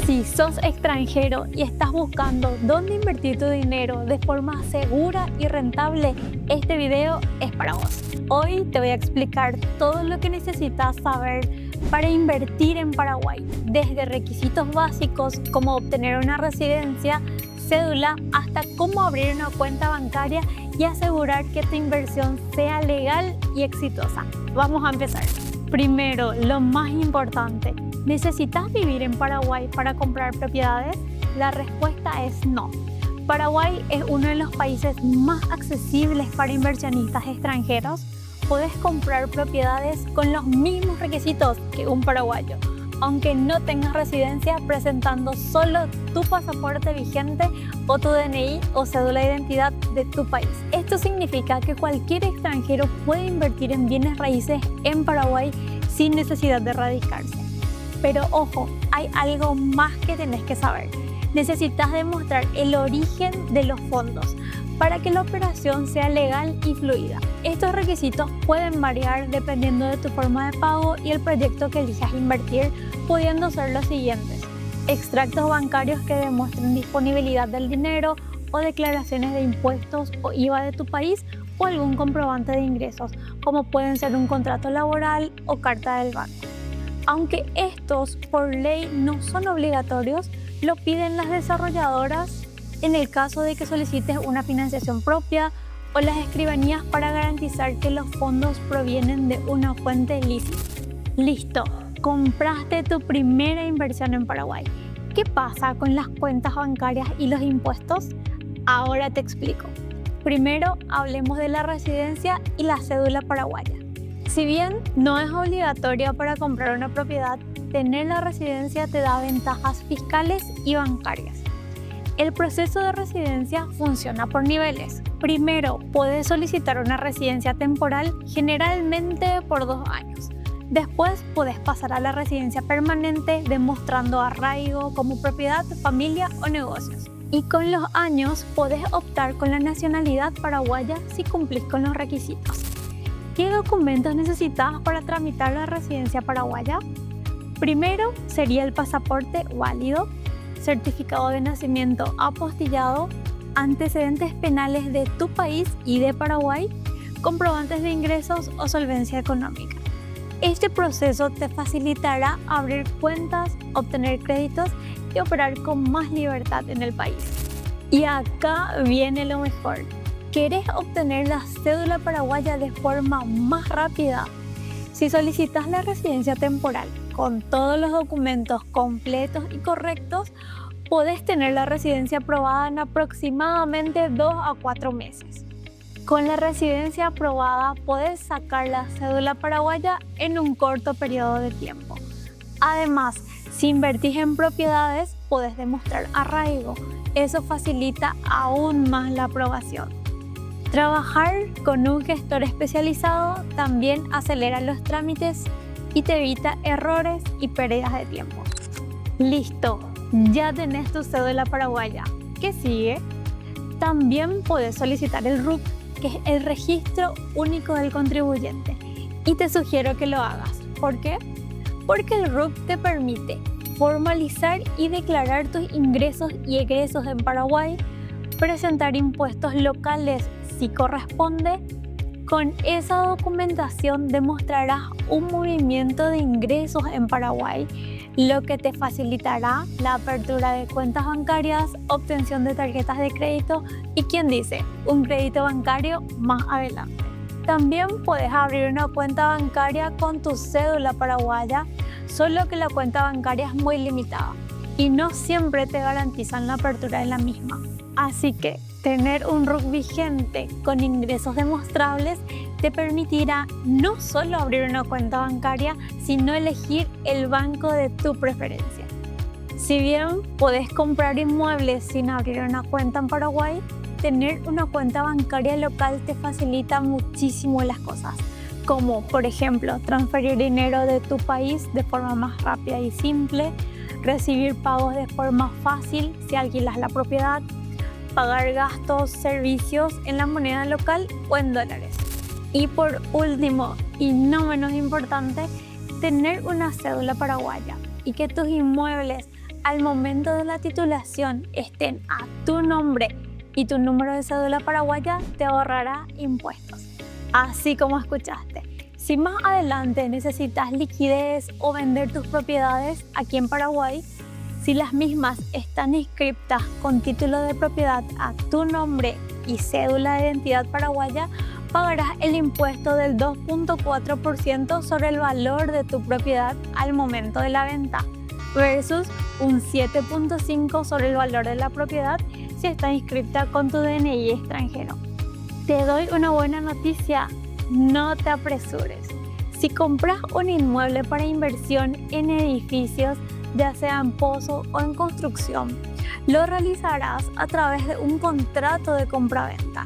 Si sos extranjero y estás buscando dónde invertir tu dinero de forma segura y rentable, este video es para vos. Hoy te voy a explicar todo lo que necesitas saber para invertir en Paraguay, desde requisitos básicos como obtener una residencia, cédula, hasta cómo abrir una cuenta bancaria y asegurar que tu inversión sea legal y exitosa. Vamos a empezar. Primero, lo más importante. ¿Necesitas vivir en Paraguay para comprar propiedades? La respuesta es no. Paraguay es uno de los países más accesibles para inversionistas extranjeros. Puedes comprar propiedades con los mismos requisitos que un paraguayo, aunque no tengas residencia, presentando solo tu pasaporte vigente o tu DNI o cédula de identidad de tu país. Esto significa que cualquier extranjero puede invertir en bienes raíces en Paraguay sin necesidad de radicarse. Pero ojo, hay algo más que tenés que saber. Necesitas demostrar el origen de los fondos para que la operación sea legal y fluida. Estos requisitos pueden variar dependiendo de tu forma de pago y el proyecto que elijas invertir, pudiendo ser los siguientes: extractos bancarios que demuestren disponibilidad del dinero o declaraciones de impuestos o IVA de tu país o algún comprobante de ingresos, como pueden ser un contrato laboral o carta del banco. Aunque estos por ley no son obligatorios, lo piden las desarrolladoras en el caso de que solicites una financiación propia o las escribanías para garantizar que los fondos provienen de una fuente lícita. Listo, compraste tu primera inversión en Paraguay. ¿Qué pasa con las cuentas bancarias y los impuestos? Ahora te explico. Primero, hablemos de la residencia y la cédula paraguaya. Si bien no es obligatoria para comprar una propiedad, tener la residencia te da ventajas fiscales y bancarias. El proceso de residencia funciona por niveles. Primero, puedes solicitar una residencia temporal, generalmente por 2 años. Después, puedes pasar a la residencia permanente, demostrando arraigo como propiedad, familia o negocios. Y con los años, puedes optar con la nacionalidad paraguaya si cumplís con los requisitos. ¿Qué documentos necesitas para tramitar la residencia paraguaya? Primero sería el pasaporte válido, certificado de nacimiento apostillado, antecedentes penales de tu país y de Paraguay, comprobantes de ingresos o solvencia económica. Este proceso te facilitará abrir cuentas, obtener créditos y operar con más libertad en el país. Y acá viene lo mejor. ¿Querés obtener la cédula paraguaya de forma más rápida? Si solicitas la residencia temporal con todos los documentos completos y correctos, podés tener la residencia aprobada en aproximadamente 2 a 4 meses. Con la residencia aprobada, podés sacar la cédula paraguaya en un corto periodo de tiempo. Además, si invertís en propiedades, podés demostrar arraigo. Eso facilita aún más la aprobación. Trabajar con un gestor especializado también acelera los trámites y te evita errores y pérdidas de tiempo. Listo, ya tenés tu cédula paraguaya. ¿Qué sigue? También puedes solicitar el RUC, que es el Registro Único del Contribuyente, y te sugiero que lo hagas. ¿Por qué? Porque el RUC te permite formalizar y declarar tus ingresos y egresos en Paraguay, presentar impuestos locales si corresponde. Con esa documentación demostrarás un movimiento de ingresos en Paraguay, lo que te facilitará la apertura de cuentas bancarias, obtención de tarjetas de crédito y, ¿quién dice?, un crédito bancario más adelante. También puedes abrir una cuenta bancaria con tu cédula paraguaya, solo que la cuenta bancaria es muy limitada y no siempre te garantizan la apertura de la misma. Así que tener un RUC vigente con ingresos demostrables te permitirá no solo abrir una cuenta bancaria, sino elegir el banco de tu preferencia. Si bien podés comprar inmuebles sin abrir una cuenta en Paraguay, tener una cuenta bancaria local te facilita muchísimo las cosas, como por ejemplo transferir dinero de tu país de forma más rápida y simple, recibir pagos de forma fácil si alquilas la propiedad, pagar gastos, servicios en la moneda local o en dólares. Y por último, y no menos importante, tener una cédula paraguaya y que tus inmuebles al momento de la titulación estén a tu nombre y tu número de cédula paraguaya, te ahorrará impuestos. Así como escuchaste. Si más adelante necesitas liquidez o vender tus propiedades aquí en Paraguay, si las mismas están inscriptas con título de propiedad a tu nombre y cédula de identidad paraguaya, pagarás el impuesto del 2.4% sobre el valor de tu propiedad al momento de la venta, versus un 7.5% sobre el valor de la propiedad si está inscripta con tu DNI extranjero. Te doy una buena noticia, no te apresures. Si compras un inmueble para inversión en edificios, ya sea en pozo o en construcción, lo realizarás a través de un contrato de compraventa.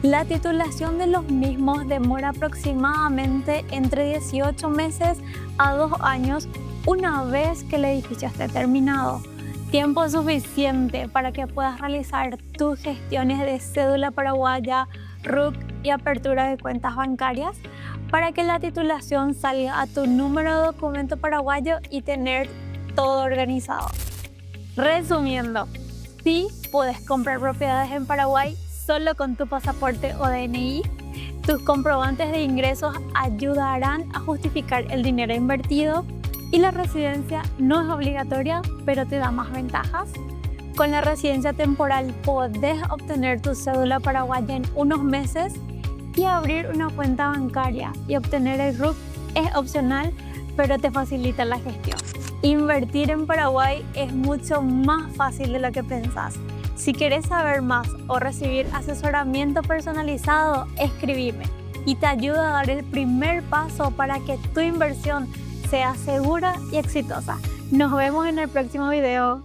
La titulación de los mismos demora aproximadamente entre 18 meses a 2 años una vez que el edificio esté terminado. Tiempo suficiente para que puedas realizar tus gestiones de cédula paraguaya, RUC y apertura de cuentas bancarias para que la titulación salga a tu número de documento paraguayo y tener todo organizado. Resumiendo, sí puedes comprar propiedades en Paraguay solo con tu pasaporte o DNI. Tus comprobantes de ingresos ayudarán a justificar el dinero invertido y la residencia no es obligatoria, pero te da más ventajas. Con la residencia temporal podés obtener tu cédula paraguaya en unos meses y abrir una cuenta bancaria y obtener el RUC es opcional, pero te facilita la gestión. Invertir en Paraguay es mucho más fácil de lo que pensás. Si querés saber más o recibir asesoramiento personalizado, escribime y te ayudo a dar el primer paso para que tu inversión sea segura y exitosa. Nos vemos en el próximo video.